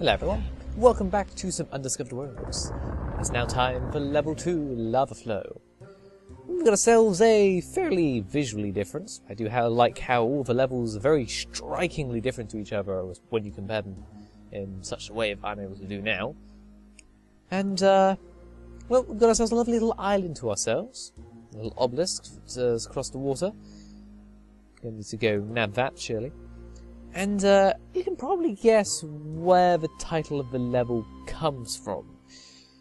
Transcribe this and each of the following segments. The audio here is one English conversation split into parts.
Hello everyone, welcome back to some Undiscovered Worlds. It's now time for Level 2 Lava Flow. We've got ourselves a fairly visually different. I do like how all the levels are very strikingly different to each other when you compare them in such a way that I'm able to do now. And, well, we've got ourselves a lovely little island to ourselves. A little obelisk across the water. Going to need to go nab that, surely. And you can probably guess where the title of the level comes from.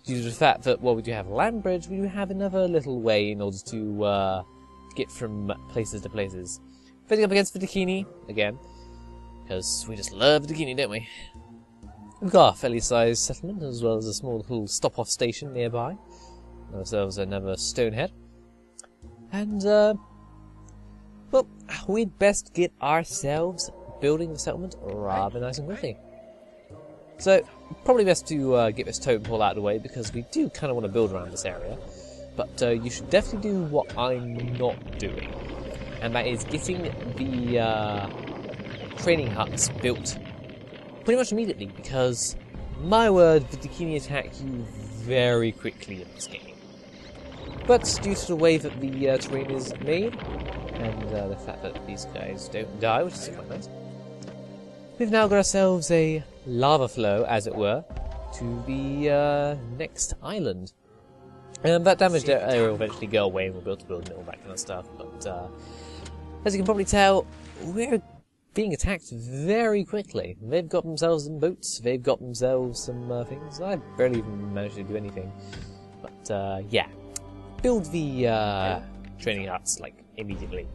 Due to the fact that, while we do have a land bridge, we do have another little way in order to get from places to places. Fitting up against the Dakini, again, because we just love the Dakini, don't we? We've got a fairly sized settlement, as well as a small little stop-off station nearby. Ourselves another stonehead. And, well, we'd best get ourselves building the settlement rather nice and quickly. So, probably best to get this totem pole out of the way, because we do kind of want to build around this area. But you should definitely do what I'm not doing, and that is getting the training huts built pretty much immediately, because, my word, the Dakini attack you very quickly in this game. But due to the way that the terrain is made, and the fact that these guys don't die, which is quite nice, we've now got ourselves a lava flow, as it were, to the next island. That damaged area will eventually go away, and we'll be able to build and all that kind of stuff. But as you can probably tell, we're being attacked very quickly. They've got themselves some boats, they've got themselves some things. I barely even managed to do anything. But yeah, build the training huts like immediately,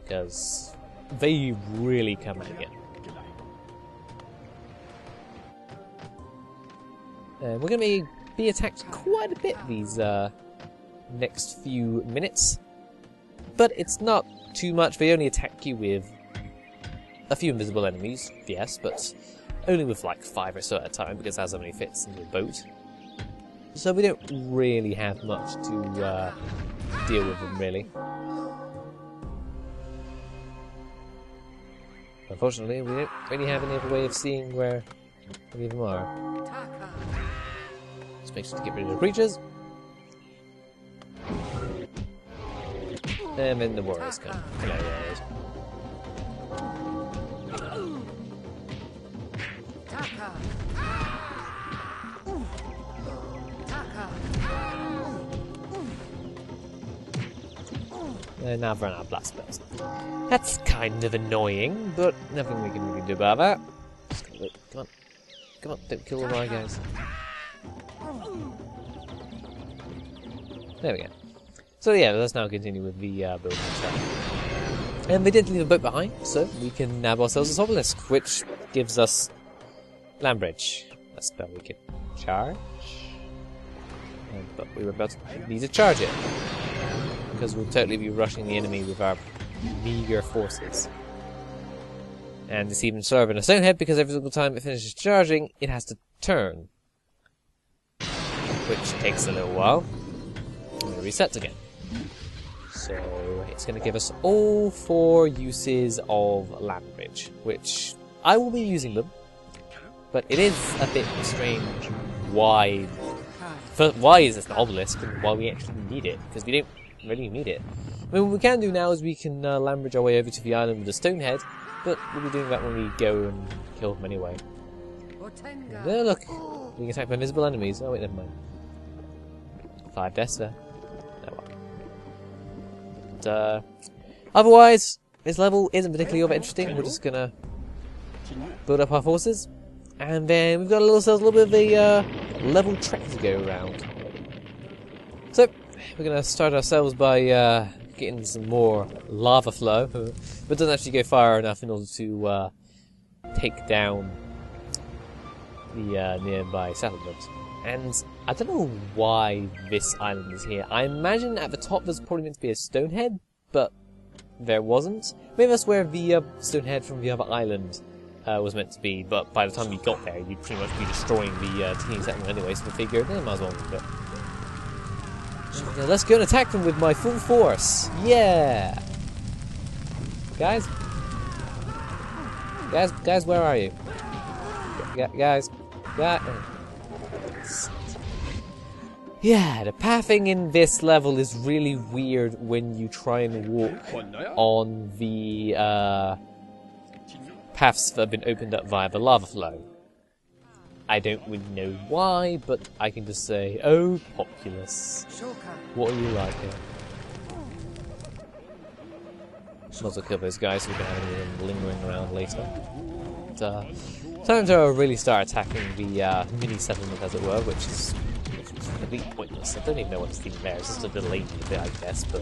because they really come at you. We're going to be attacked quite a bit these next few minutes, but it's not too much. They only attack you with a few invisible enemies, yes, but only with like 5 or so at a time, because that's how many fits into a boat. So we don't really have much to deal with them, really. Unfortunately, we don't really have any other way of seeing where any of them are. Just make sure to get rid of the creatures. And then the warriors come. Hello, warriors. Now I've run out of blast spells. That's kind of annoying, but nothing we can really do about that. Just gonna wait. Come on. Come on, don't kill all my guys. There we go. So yeah, let's now continue with the building stuff. And they did leave a boat behind, so we can nab ourselves this obelisk, which gives us land bridge. A spell we can charge. But we were about to need to charge it, because we'll totally be rushing the enemy with our meager forces. And it's even slower than a stonehead, because every single time it finishes charging, it has to turn. Which takes a little while. And it resets again. So it's going to give us all 4 uses of land bridge, which I will be using them. But it is a bit strange why is this an obelisk and why we actually need it, because we don't really need it. I mean, what we can do now is we can land bridge our way over to the island with a stonehead, but we'll be doing that when we go and kill them anyway. There, look! Being attacked by invisible enemies. Oh wait, never mind. 5 deaths there. Oh well. But, otherwise, this level isn't particularly all that interesting. We're just gonna build up our forces, and then we've got a little bit of a level trek to go around. So, we're going to start ourselves by getting some more lava flow, but it doesn't actually go far enough in order to take down the nearby settlement. And I don't know why this island is here. I imagine at the top there's probably meant to be a stonehead, but there wasn't. Maybe that's where the stonehead from the other island was meant to be, but by the time we got there, you'd pretty much be destroying the teeny settlement anyway, so we figured, might as well move it. Now let's go and attack them with my full force. Yeah! Guys, where are you? guys. Yeah, the pathing in this level is really weird when you try and walk on the paths that have been opened up via the lava flow. I don't really know why, but I can just say, oh, Populous. What are you like here? Might as well kill those guys so we can have them lingering around later. But, time to really start attacking the mini settlement, as it were, which is completely pointless. I don't even know what's even there. It's just a delay bit, I guess, but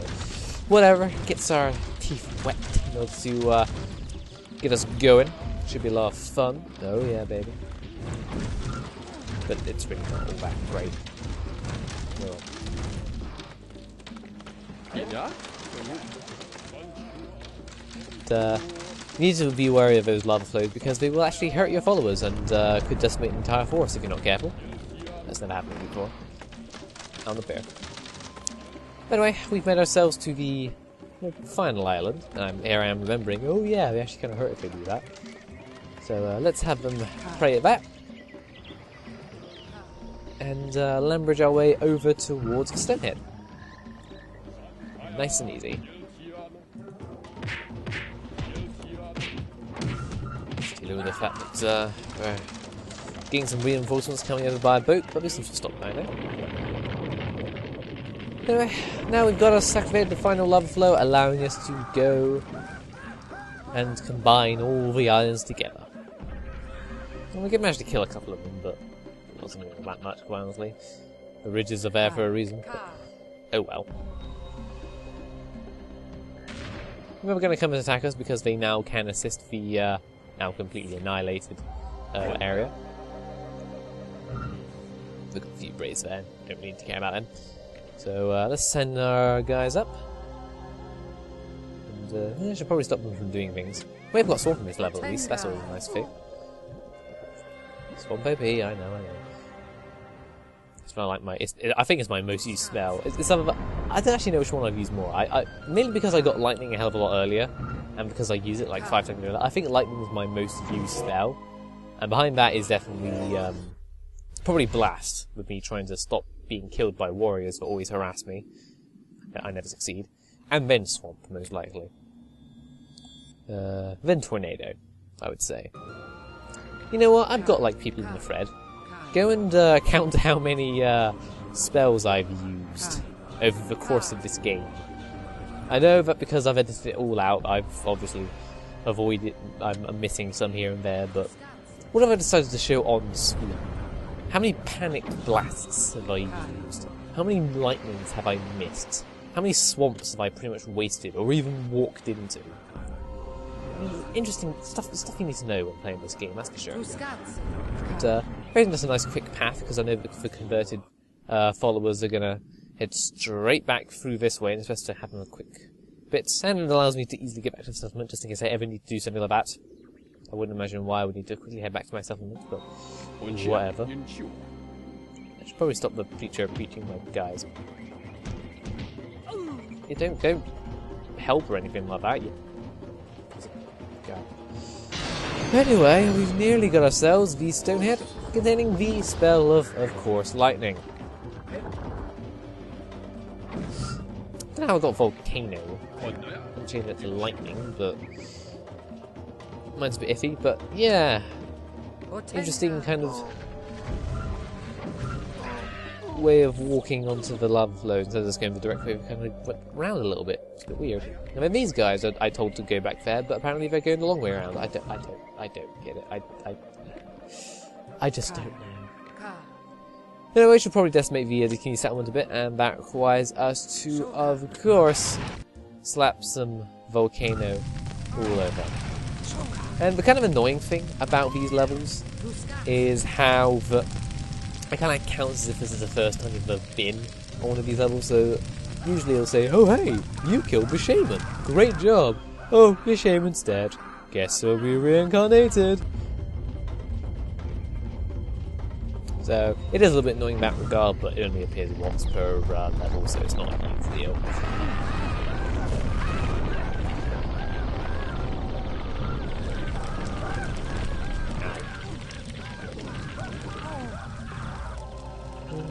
whatever. Gets our teeth wet in order to get us going. Should be a lot of fun. Oh yeah, baby. But it's really not all that great. Well. You need to be wary of those lava flows because they will actually hurt your followers and could decimate an entire forest if you're not careful. That's never happened before. On the bear. Anyway, we've made ourselves to the final island. Here I am remembering, oh yeah, they actually kind of hurt if they do that. So let's have them pray at that. And leverage our way over towards Stonehead. Nice and easy. Dealing with the fact that we're getting some reinforcements coming over by a boat, but this seems to stop by now. Anyway, now we've got us activated the final lava flow, allowing us to go and combine all the islands together. And we can manage to kill a couple of them, but it wasn't really that much, quite honestly. The ridges are there for a reason. But, oh well. We're going to come and attack us because they now can assist the now completely annihilated area. Look at a few braids there. Don't really need to care about them. So let's send our guys up. And I should probably stop them from doing things. We've got swamp in this level at least. That's always a nice thing. Swamp OP, I know. It's not like I think it's my most used spell. It's something. I don't actually know which one I've used more. Mainly because I got lightning a hell of a lot earlier, and because I use it like 5 times earlier. I think lightning was my most used spell, and behind that is definitely probably blast, with me trying to stop being killed by warriors that always harass me. I never succeed, and then swamp most likely. Then tornado, I would say. You know what? I've got like people in the thread. Go and count how many spells I've used over the course of this game. I know that because I've edited it all out, I've obviously avoided. I'm missing some here and there, but what have I decided to show on screen? How many panicked blasts have I used? How many lightnings have I missed? How many swamps have I pretty much wasted or even walked into? Interesting stuff you need to know when playing this game, that's for sure. But creating just a nice quick path, because I know that the converted followers are going to head straight back through this way, and it's best to have them a quick bit, and it allows me to easily get back to the settlement, just in case I ever need to do something like that. I wouldn't imagine why I would need to quickly head back to my settlement, but whatever. I should probably stop the preacher preaching my guys. You don't help or anything like that. Anyway, we've nearly got ourselves the Stonehead, containing the spell of course, lightning. I don't know how I got volcano. I'm changing it to lightning, but mine's a bit iffy. But yeah, interesting kind of way of walking onto the lava flow instead of just going the direct way. We kind of went around a little bit. It's a bit weird. And then these guys I told to go back there, but apparently they're going the long way around. I don't get it. I just don't know. Anyway, we should probably decimate the Bikini settlement a bit, and that requires us to, of course, slap some volcano all over. And the kind of annoying thing about these levels is how it kind of counts as if this is the first time you've ever been on one of these levels, so usually it'll say, oh hey, you killed the shaman, great job, oh, your shaman's dead, guess he'll be reincarnated. So it is a little bit annoying in that regard, but it only appears once per level, so it's not a big deal.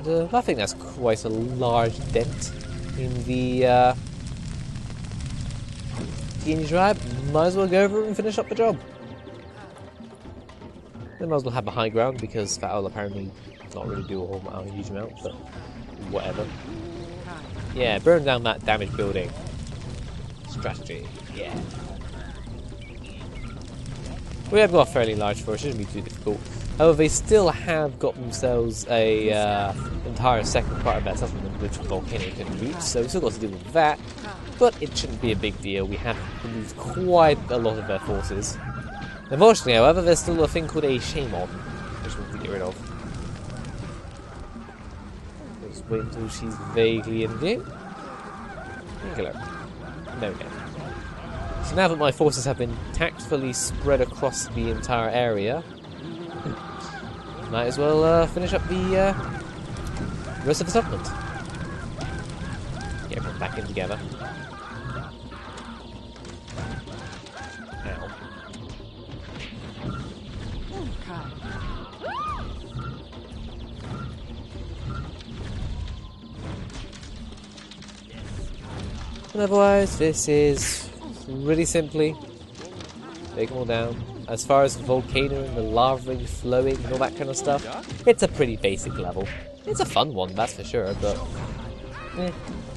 And, I think that's quite a large dent in the Guinea tribe. Might as well go over and finish up the job. They might as well have the high ground because that will apparently not really do a huge amount, but whatever. Yeah, burn down that damaged building. Strategy, yeah. We have got a fairly large force, shouldn't be too difficult. However, they still have got themselves a entire second part of that settlement which the volcano couldn't reach, so we've still got to deal with that. But it shouldn't be a big deal. We have removed quite a lot of their forces. Unfortunately, however, there's still a thing called a shaman, which we need to get rid of. Just wait until she's vaguely in view. There we go. So now that my forces have been tactfully spread across the entire area, might as well finish up the rest of the settlement. Get everyone back in together. Ow. And otherwise, this is really simply take them all down. As far as the volcano and the lava flowing and all that kind of stuff, it's a pretty basic level. It's a fun one, that's for sure, but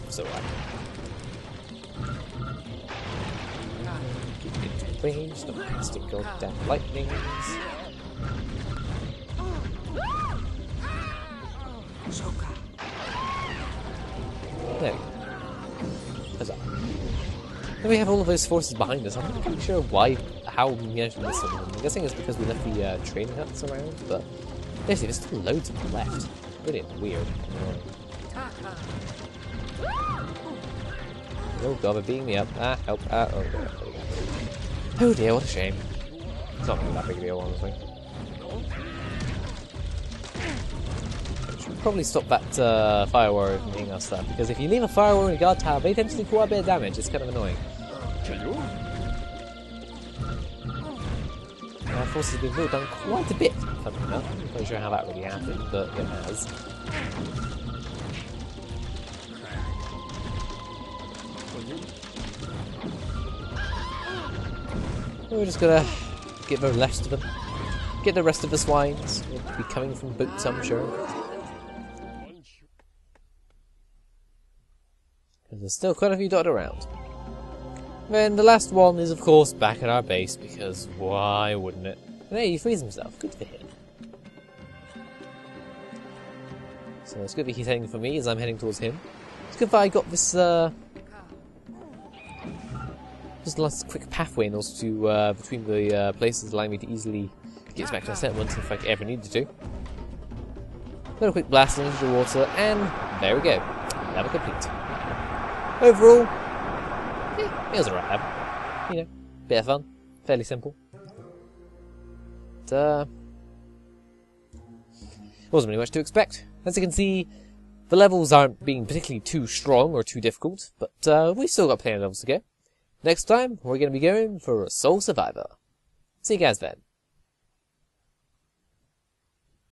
it's alright. Keep it to range, stochastic goddamn lightnings. There we go. Huzzah. Then we have all of those forces behind us. I'm not quite sure how we managed to miss some of them. I'm guessing it's because we left the training huts around, but seriously, there's still loads of them left. Really weird. Oh god, they're beating me up. Ah, help. Oh god, there we go. Oh dear, what a shame. It's not really that big a deal, honestly. Probably stop that fire warrior from hitting us stuff, because if you leave a fire warrior in a guard tower, they tend to do quite a bit of damage. It's kind of annoying. Our forces have been built done quite a bit, funny enough. I'm not quite sure how that really happened, but it has. We're just gonna get the rest of them. Get the rest of the swines. They'll be coming from boots, I'm sure. There's still quite a few dotted around. Then the last one is of course back at our base, because why wouldn't it? And hey, he frees himself, good for him. So it's good that he's heading for me as I'm heading towards him. It's good that I got this just last quick pathway and also to between the places, allowing me to easily get back to the settlement if I ever needed to. Got a quick blast into the water, and there we go. Level complete. Overall, yeah, it was alright level. You know, bit of fun, fairly simple. But, wasn't really much to expect. As you can see, the levels aren't being particularly too strong or too difficult, but we've still got plenty of levels to go. Next time, we're going to be going for a Sole Survivor. See you guys then.